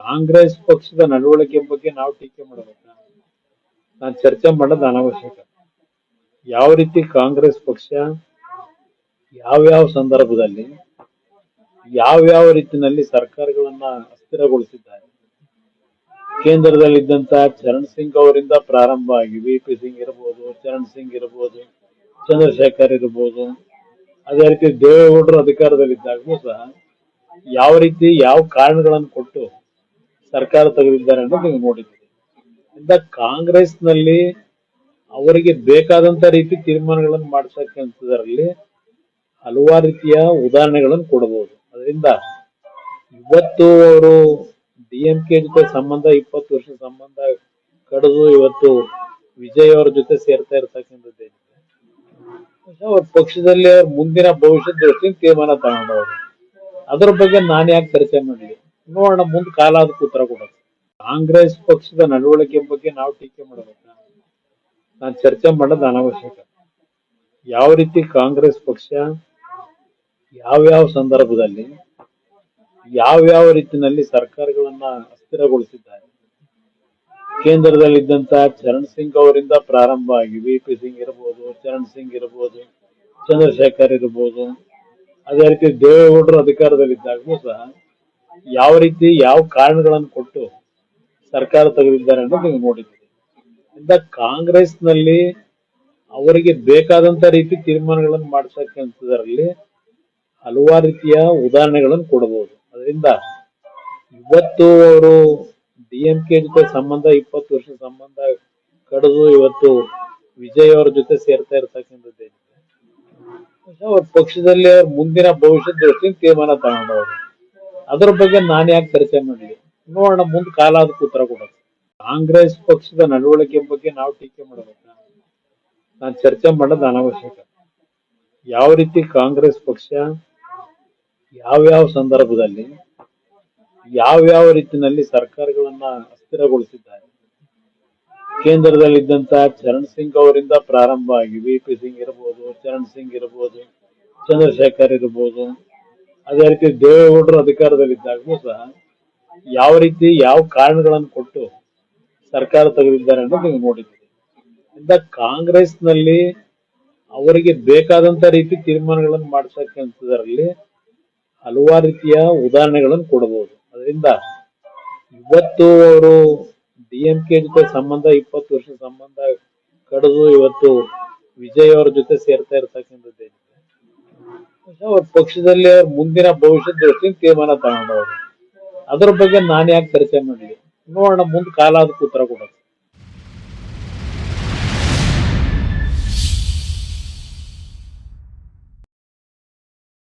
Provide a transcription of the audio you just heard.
ಕಾಂಗ್ರೆಸ್ ಪಕ್ಷದ ನಡವಳಿಕೆ ಬಗ್ಗೆ ನಾವು ಟೀಕೆ ಮಾಡಬೇಕಾ? ನಾನು ಚರ್ಚೆ ಮಾಡೋದು ಅನವಶ್ಯಕ. ಯಾವ ರೀತಿ ಕಾಂಗ್ರೆಸ್ ಪಕ್ಷ ಯಾವ್ಯಾವ ಸಂದರ್ಭದಲ್ಲಿ ಯಾವ್ಯಾವ ರೀತಿಯಲ್ಲಿ ಸರ್ಕಾರಗಳನ್ನ ಅಸ್ಥಿರಗೊಳಿಸಿದ್ದಾರೆ. ಕೇಂದ್ರದಲ್ಲಿದ್ದಂತ ಚರಣ್ ಸಿಂಗ್ ಅವರಿಂದ ಪ್ರಾರಂಭ ಆಗಿ ವಿ.ಪಿ. ಸಿಂಗ್ ಇರಬಹುದು, ಚರಣ್ ಸಿಂಗ್ ಇರಬಹುದು, ಚಂದ್ರಶೇಖರ್ ಇರಬಹುದು, ಅದೇ ರೀತಿ ದೇವೇಗೌಡರು ಅಧಿಕಾರದಲ್ಲಿದ್ದಾಗೂ ಸಹ ಯಾವ ರೀತಿ ಯಾವ ಕಾರಣಗಳನ್ನು ಕೊಟ್ಟು ಸರ್ಕಾರ ತೆಗೆದಿದ್ದಾರೆ ಅನ್ನೋದು ನೀವು ನೋಡಿದ್ದೀರಿ. ಇಂದ ಕಾಂಗ್ರೆಸ್ ನಲ್ಲಿ ಅವರಿಗೆ ಬೇಕಾದಂತ ರೀತಿ ತೀರ್ಮಾನಗಳನ್ನು ಮಾಡ್ತಕ್ಕಂಥದ್ರಲ್ಲಿ ಹಲವಾರು ರೀತಿಯ ಉದಾಹರಣೆಗಳನ್ನು ಕೊಡಬಹುದು. ಅದರಿಂದ ಇವತ್ತು ಅವರು ಡಿಎಂಕೆ ಜೊತೆ ಸಂಬಂಧ 20 ವರ್ಷ ಸಂಬಂಧ ಕಡಿದು ಇವತ್ತು ವಿಜಯ್ ಅವರ ಜೊತೆ ಸೇರ್ತಾ ಇರ್ತಕ್ಕಂಥದ್ದೇನಿದೆ, ಅವ್ರ ಪಕ್ಷದಲ್ಲಿ ಅವ್ರ ಮುಂದಿನ ಭವಿಷ್ಯದ ದೃಷ್ಟಿಯಿಂದ ತೀರ್ಮಾನ ತಗೊಂಡವರು. ಅದ್ರ ಬಗ್ಗೆ ನಾನು ಯಾಕೆ ಚರ್ಚೆ ಮಾಡಲಿ? ನೋಡೋಣ, ಮುಂದೆ ಕಾಲ ಅದಕ್ಕೆ ಉತ್ತರ ಕೊಡೋದು. ಕಾಂಗ್ರೆಸ್ ಪಕ್ಷದ ನಡವಳಿಕೆ ಬಗ್ಗೆ ನಾವು ಟೀಕೆ ಮಾಡಬೇಕಾ? ನಾನು ಚರ್ಚೆ ಮಾಡೋದು ಅನವಶ್ಯಕ. ಯಾವ ರೀತಿ ಕಾಂಗ್ರೆಸ್ ಪಕ್ಷ ಯಾವ್ಯಾವ ಸಂದರ್ಭದಲ್ಲಿ ಯಾವ್ಯಾವ ರೀತಿಯಲ್ಲಿ ಸರ್ಕಾರಗಳನ್ನ ಅಸ್ಥಿರಗೊಳಿಸಿದ್ದಾರೆ. ಕೇಂದ್ರದಲ್ಲಿದ್ದಂತ ಚರಣ್ ಸಿಂಗ್ ಅವರಿಂದ ಪ್ರಾರಂಭ ಆಗಿ ವಿ.ಪಿ. ಸಿಂಗ್ ಇರಬಹುದು, ಚರಣ್ ಸಿಂಗ್ ಇರಬಹುದು, ಚಂದ್ರಶೇಖರ್ ಇರಬಹುದು, ಅದೇ ರೀತಿ ದೇವೇಗೌಡರು ಅಧಿಕಾರದಲ್ಲಿದ್ದಾಗೂ ಸಹ ಯಾವ ರೀತಿ ಯಾವ ಕಾರಣಗಳನ್ನು ಕೊಟ್ಟು ಸರ್ಕಾರ ತೆಗೆದಿದ್ದಾರೆ ಅನ್ನೋದು ನೀವು ನೋಡಿದ್ದೀರಿ. ಇಂದ ಕಾಂಗ್ರೆಸ್ ನಲ್ಲಿ ಅವರಿಗೆ ಬೇಕಾದಂತ ರೀತಿ ತೀರ್ಮಾನಗಳನ್ನು ಮಾಡ್ತಕ್ಕಂಥದ್ರಲ್ಲಿ ಹಲವಾರು ರೀತಿಯ ಉದಾಹರಣೆಗಳನ್ನು ಕೊಡಬಹುದು. ಅದರಿಂದ ಇವತ್ತು ಅವರು ಡಿಎಂಕೆ ಜೊತೆ ಸಂಬಂಧ 20 ವರ್ಷ ಸಂಬಂಧ ಕಡಿದು ಇವತ್ತು ವಿಜಯ್ ಅವರ ಜೊತೆ ಸೇರ್ತಾ ಇರ್ತಕ್ಕಂಥದ್ದೇನಿದೆ, ಅವ್ರ ಪಕ್ಷದಲ್ಲಿ ಅವ್ರ ಮುಂದಿನ ಭವಿಷ್ಯದ ದೃಷ್ಟಿಯಿಂದ ತೀರ್ಮಾನ ತಗೊಂಡವರು. ಅದ್ರ ಬಗ್ಗೆ ನಾನು ಯಾಕೆ ಚರ್ಚೆ ಮಾಡಲಿ? ನೋಡೋಣ, ಮುಂದೆ ಕಾಲ ಅದಕ್ಕೆ ಉತ್ತರ ಕೊಡೋದು. ಕಾಂಗ್ರೆಸ್ ಪಕ್ಷದ ನಡವಳಿಕೆ ಬಗ್ಗೆ ನಾವು ಟೀಕೆ ಮಾಡಬೇಕಾ? ನಾನು ಚರ್ಚೆ ಮಾಡೋದು ಅನವಶ್ಯಕ. ಯಾವ ರೀತಿ ಕಾಂಗ್ರೆಸ್ ಪಕ್ಷ ಯಾವ್ಯಾವ ಸಂದರ್ಭದಲ್ಲಿ ಯಾವ್ಯಾವ ರೀತಿಯಲ್ಲಿ ಸರ್ಕಾರಗಳನ್ನ ಅಸ್ಥಿರಗೊಳಿಸಿದ್ದಾರೆ. ಕೇಂದ್ರದಲ್ಲಿದ್ದಂತ ಚರಣ್ ಸಿಂಗ್ ಅವರಿಂದ ಪ್ರಾರಂಭ ಆಗಿ ವಿ.ಪಿ. ಸಿಂಗ್ ಇರಬಹುದು, ಚರಣ್ ಸಿಂಗ್ ಇರಬಹುದು, ಚಂದ್ರಶೇಖರ್ ಇರಬಹುದು, ಅದೇ ರೀತಿ ದೇವೇಗೌಡರು ಅಧಿಕಾರದಲ್ಲಿದ್ದಾಗೂ ಸಹ ಯಾವ ರೀತಿ ಯಾವ ಕಾರಣಗಳನ್ನು ಕೊಟ್ಟು ಸರ್ಕಾರ ತೆಗೆದಿದ್ದಾರೆ ಅನ್ನೋದು ನೀವು ನೋಡಿದ್ದೀರಿ. ಇಂದ ಕಾಂಗ್ರೆಸ್ ನಲ್ಲಿ ಅವರಿಗೆ ಬೇಕಾದಂತ ರೀತಿ ತೀರ್ಮಾನಗಳನ್ನು ಮಾಡ್ತಕ್ಕಂಥದ್ರಲ್ಲಿ ಹಲವಾರು ರೀತಿಯ ಉದಾಹರಣೆಗಳನ್ನು ಕೊಡಬಹುದು. ಅದರಿಂದ ಇವತ್ತು ಅವರು ಡಿಎಂಕೆ ಜೊತೆ ಸಂಬಂಧ 20 ವರ್ಷ ಸಂಬಂಧ ಕಡಿದು ಇವತ್ತು ವಿಜಯ್ ಅವರ ಜೊತೆ ಸೇರ್ತಾ ಇರ್ತಕ್ಕಂಥದ್ದೇನಿದೆ, ಅವ್ರ ಪಕ್ಷದಲ್ಲಿ ಅವ್ರ ಮುಂದಿನ ಭವಿಷ್ಯದ ದೃಷ್ಟಿಯಿಂದ ತೀರ್ಮಾನ ತಗೊಂಡವರು. ಅದ್ರ ಬಗ್ಗೆ ನಾನು ಯಾಕೆ ಚರ್ಚೆ ಮಾಡಲಿ? ನೋಡೋಣ, ಮುಂದೆ ಕಾಲ ಅದಕ್ಕೆ ಉತ್ತರ ಕೊಡೋದು.